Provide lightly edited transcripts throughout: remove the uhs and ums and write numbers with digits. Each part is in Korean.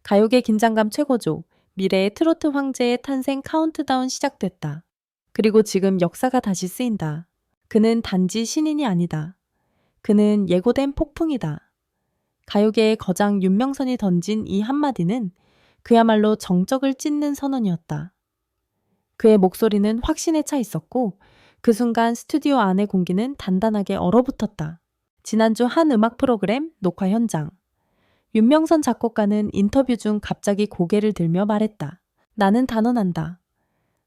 가요계 긴장감 최고조, 미래의 트로트 황제의 탄생 카운트다운 시작됐다. 그리고 지금 역사가 다시 쓰인다. 그는 단지 신인이 아니다. 그는 예고된 폭풍이다. 가요계의 거장 윤명선이 던진 이 한마디는 그야말로 정적을 찢는 선언이었다. 그의 목소리는 확신에 차 있었고 그 순간 스튜디오 안의 공기는 단단하게 얼어붙었다. 지난주 한 음악 프로그램 녹화 현장. 윤명선 작곡가는 인터뷰 중 갑자기 고개를 들며 말했다. 나는 단언한다.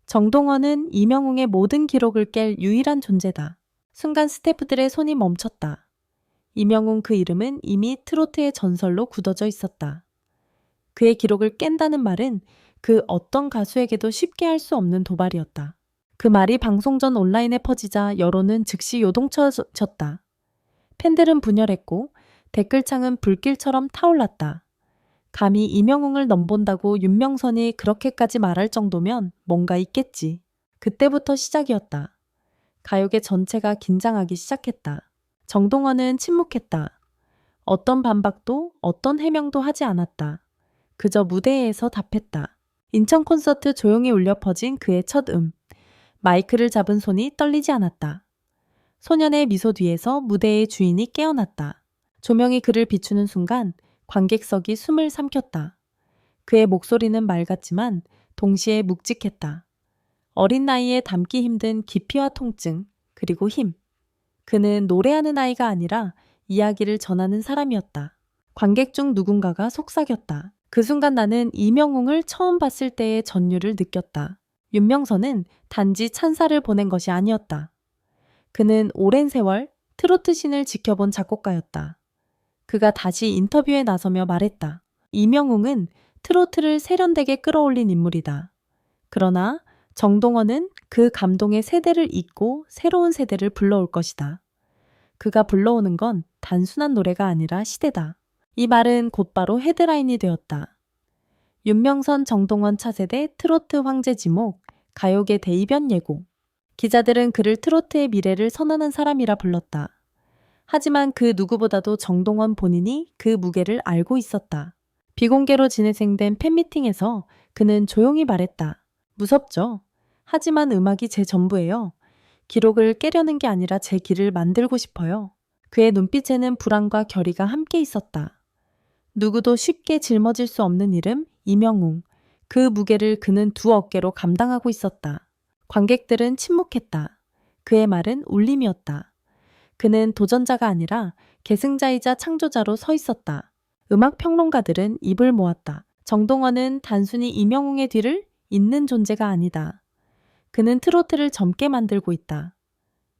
정동원은 이명웅의 모든 기록을 깰 유일한 존재다. 순간 스태프들의 손이 멈췄다. 이명웅 그 이름은 이미 트로트의 전설로 굳어져 있었다. 그의 기록을 깬다는 말은 그 어떤 가수에게도 쉽게 할 수 없는 도발이었다. 그 말이 방송 전 온라인에 퍼지자 여론은 즉시 요동쳐졌다. 팬들은 분열했고 댓글창은 불길처럼 타올랐다. 감히 이명웅을 넘본다고 윤명선이 그렇게까지 말할 정도면 뭔가 있겠지. 그때부터 시작이었다. 가요계 전체가 긴장하기 시작했다. 정동원은 침묵했다. 어떤 반박도 어떤 해명도 하지 않았다. 그저 무대에서 답했다. 인천 콘서트 조용히 울려 퍼진 그의 첫 마이크를 잡은 손이 떨리지 않았다. 소년의 미소 뒤에서 무대의 주인이 깨어났다. 조명이 그를 비추는 순간 관객석이 숨을 삼켰다. 그의 목소리는 맑았지만 동시에 묵직했다. 어린 나이에 담기 힘든 깊이와 통증, 그리고 힘. 그는 노래하는 아이가 아니라 이야기를 전하는 사람이었다. 관객 중 누군가가 속삭였다. 그 순간 나는 이명웅을 처음 봤을 때의 전율을 느꼈다. 윤명선은 단지 찬사를 보낸 것이 아니었다. 그는 오랜 세월 트로트 신을 지켜본 작곡가였다. 그가 다시 인터뷰에 나서며 말했다. 이명웅은 트로트를 세련되게 끌어올린 인물이다. 그러나 정동원은 그 감동의 세대를 잇고 새로운 세대를 불러올 것이다. 그가 불러오는 건 단순한 노래가 아니라 시대다. 이 말은 곧바로 헤드라인이 되었다. 윤명선 정동원 차세대 트로트 황제 지목, 가요계 대이변 예고. 기자들은 그를 트로트의 미래를 선언한 사람이라 불렀다. 하지만 그 누구보다도 정동원 본인이 그 무게를 알고 있었다. 비공개로 진행된 팬미팅에서 그는 조용히 말했다. 무섭죠? 하지만 음악이 제 전부예요. 기록을 깨려는 게 아니라 제 길을 만들고 싶어요. 그의 눈빛에는 불안과 결의가 함께 있었다. 누구도 쉽게 짊어질 수 없는 이름, 이명웅. 그 무게를 그는 두 어깨로 감당하고 있었다. 관객들은 침묵했다. 그의 말은 울림이었다. 그는 도전자가 아니라 계승자이자 창조자로 서 있었다. 음악 평론가들은 입을 모았다. 정동원은 단순히 이명웅의 뒤를 잇는 존재가 아니다. 그는 트로트를 젊게 만들고 있다.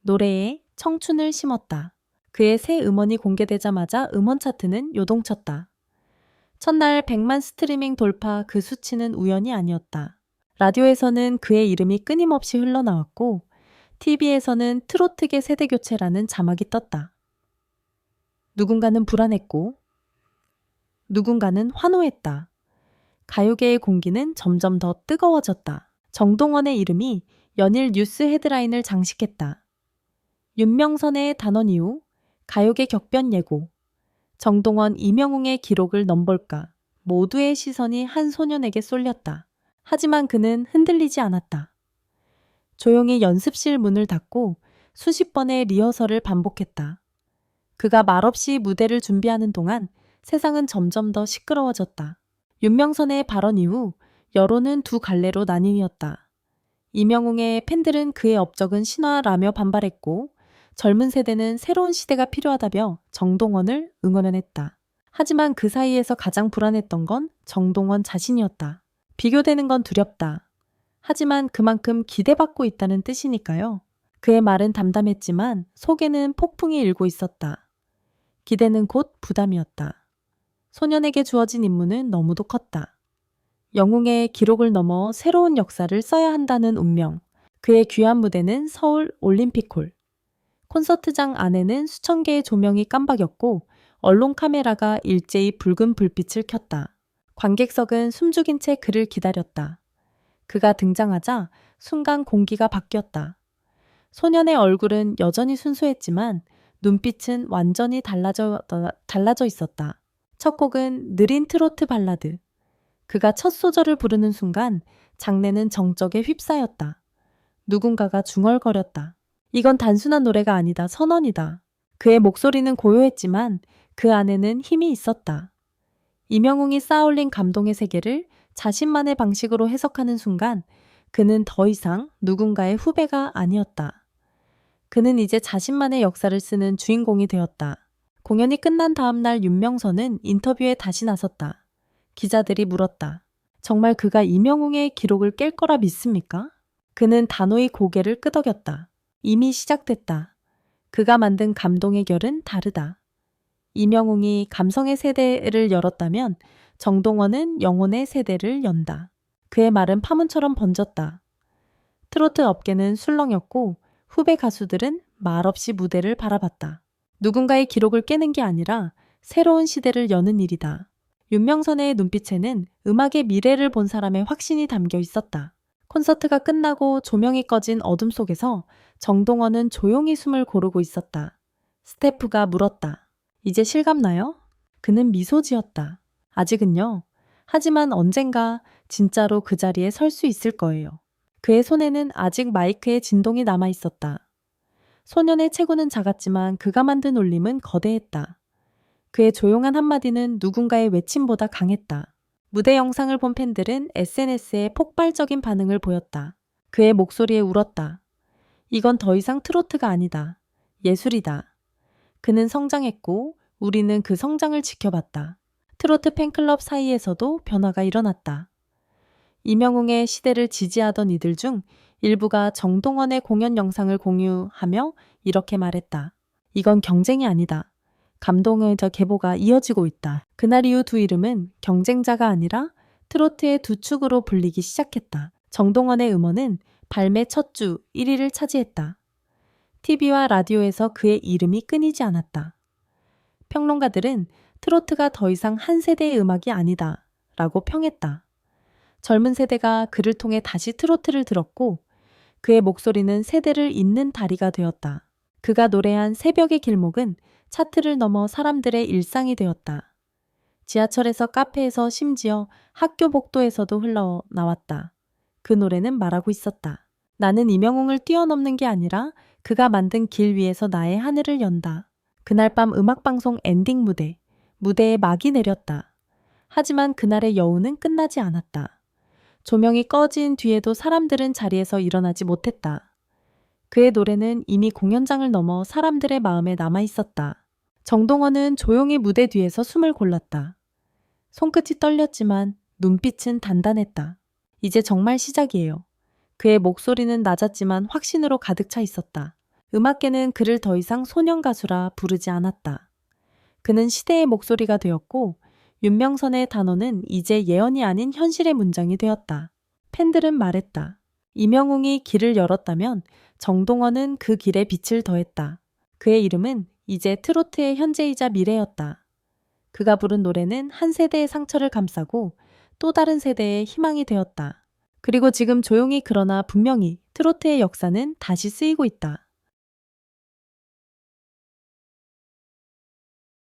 노래에 청춘을 심었다. 그의 새 음원이 공개되자마자 음원 차트는 요동쳤다. 첫날 100만 스트리밍 돌파, 그 수치는 우연이 아니었다. 라디오에서는 그의 이름이 끊임없이 흘러나왔고 TV에서는 트로트계 세대교체라는 자막이 떴다. 누군가는 불안했고 누군가는 환호했다. 가요계의 공기는 점점 더 뜨거워졌다. 정동원의 이름이 연일 뉴스 헤드라인을 장식했다. 윤명선의 단원 이후 가요계 격변 예고. 정동원, 이명웅의 기록을 넘볼까. 모두의 시선이 한 소년에게 쏠렸다. 하지만 그는 흔들리지 않았다. 조용히 연습실 문을 닫고 수십 번의 리허설을 반복했다. 그가 말없이 무대를 준비하는 동안 세상은 점점 더 시끄러워졌다. 윤명선의 발언 이후 여론은 두 갈래로 나뉘었다. 이명웅의 팬들은 그의 업적은 신화라며 반발했고 젊은 세대는 새로운 시대가 필요하다며 정동원을 응원했다. 하지만 그 사이에서 가장 불안했던 건 정동원 자신이었다. 비교되는 건 두렵다. 하지만 그만큼 기대받고 있다는 뜻이니까요. 그의 말은 담담했지만 속에는 폭풍이 일고 있었다. 기대는 곧 부담이었다. 소년에게 주어진 임무는 너무도 컸다. 영웅의 기록을 넘어 새로운 역사를 써야 한다는 운명. 그의 귀한 무대는 서울 올림픽홀. 콘서트장 안에는 수천 개의 조명이 깜박였고 언론 카메라가 일제히 붉은 불빛을 켰다. 관객석은 숨죽인 채 그를 기다렸다. 그가 등장하자 순간 공기가 바뀌었다. 소년의 얼굴은 여전히 순수했지만 눈빛은 완전히 달라져 있었다. 첫 곡은 느린 트로트 발라드. 그가 첫 소절을 부르는 순간 장내는 정적에 휩싸였다. 누군가가 중얼거렸다. 이건 단순한 노래가 아니다. 선언이다. 그의 목소리는 고요했지만 그 안에는 힘이 있었다. 이명웅이 쌓아올린 감동의 세계를 자신만의 방식으로 해석하는 순간 그는 더 이상 누군가의 후배가 아니었다. 그는 이제 자신만의 역사를 쓰는 주인공이 되었다. 공연이 끝난 다음 날 윤명선은 인터뷰에 다시 나섰다. 기자들이 물었다. 정말 그가 이명웅의 기록을 깰 거라 믿습니까? 그는 단호히 고개를 끄덕였다. 이미 시작됐다. 그가 만든 감동의 결은 다르다. 이명웅이 감성의 세대를 열었다면 정동원은 영혼의 세대를 연다. 그의 말은 파문처럼 번졌다. 트로트 업계는 술렁였고 후배 가수들은 말없이 무대를 바라봤다. 누군가의 기록을 깨는 게 아니라 새로운 시대를 여는 일이다. 윤명선의 눈빛에는 음악의 미래를 본 사람의 확신이 담겨 있었다. 콘서트가 끝나고 조명이 꺼진 어둠 속에서 정동원은 조용히 숨을 고르고 있었다. 스태프가 물었다. 이제 실감나요? 그는 미소 지었다. 아직은요. 하지만 언젠가 진짜로 그 자리에 설 수 있을 거예요. 그의 손에는 아직 마이크의 진동이 남아 있었다. 소년의 체구는 작았지만 그가 만든 울림은 거대했다. 그의 조용한 한마디는 누군가의 외침보다 강했다. 무대 영상을 본 팬들은 SNS에 폭발적인 반응을 보였다. 그의 목소리에 울었다. 이건 더 이상 트로트가 아니다. 예술이다. 그는 성장했고 우리는 그 성장을 지켜봤다. 트로트 팬클럽 사이에서도 변화가 일어났다. 이명웅의 시대를 지지하던 이들 중 일부가 정동원의 공연 영상을 공유하며 이렇게 말했다. 이건 경쟁이 아니다. 감동의 계보가 이어지고 있다. 그날 이후 두 이름은 경쟁자가 아니라 트로트의 두 축으로 불리기 시작했다. 정동원의 음원은 발매 첫 주 1위를 차지했다. TV와 라디오에서 그의 이름이 끊이지 않았다. 평론가들은 트로트가 더 이상 한 세대의 음악이 아니다 라고 평했다. 젊은 세대가 그를 통해 다시 트로트를 들었고 그의 목소리는 세대를 잇는 다리가 되었다. 그가 노래한 새벽의 길목은 차트를 넘어 사람들의 일상이 되었다. 지하철에서 카페에서 심지어 학교 복도에서도 흘러나왔다. 그 노래는 말하고 있었다. 나는 이명웅을 뛰어넘는 게 아니라 그가 만든 길 위에서 나의 하늘을 연다. 그날 밤 음악방송 엔딩 무대에 막이 내렸다. 하지만 그날의 여운은 끝나지 않았다. 조명이 꺼진 뒤에도 사람들은 자리에서 일어나지 못했다. 그의 노래는 이미 공연장을 넘어 사람들의 마음에 남아 있었다. 정동원은 조용히 무대 뒤에서 숨을 골랐다. 손끝이 떨렸지만 눈빛은 단단했다. 이제 정말 시작이에요. 그의 목소리는 낮았지만 확신으로 가득 차 있었다. 음악계는 그를 더 이상 소년 가수라 부르지 않았다. 그는 시대의 목소리가 되었고 윤명선의 단어는 이제 예언이 아닌 현실의 문장이 되었다. 팬들은 말했다. 이명웅이 길을 열었다면 정동원은 그 길에 빛을 더했다. 그의 이름은 이제 트로트의 현재이자 미래였다. 그가 부른 노래는 한 세대의 상처를 감싸고 또 다른 세대의 희망이 되었다. 그리고 지금 조용히 그러나 분명히 트로트의 역사는 다시 쓰이고 있다.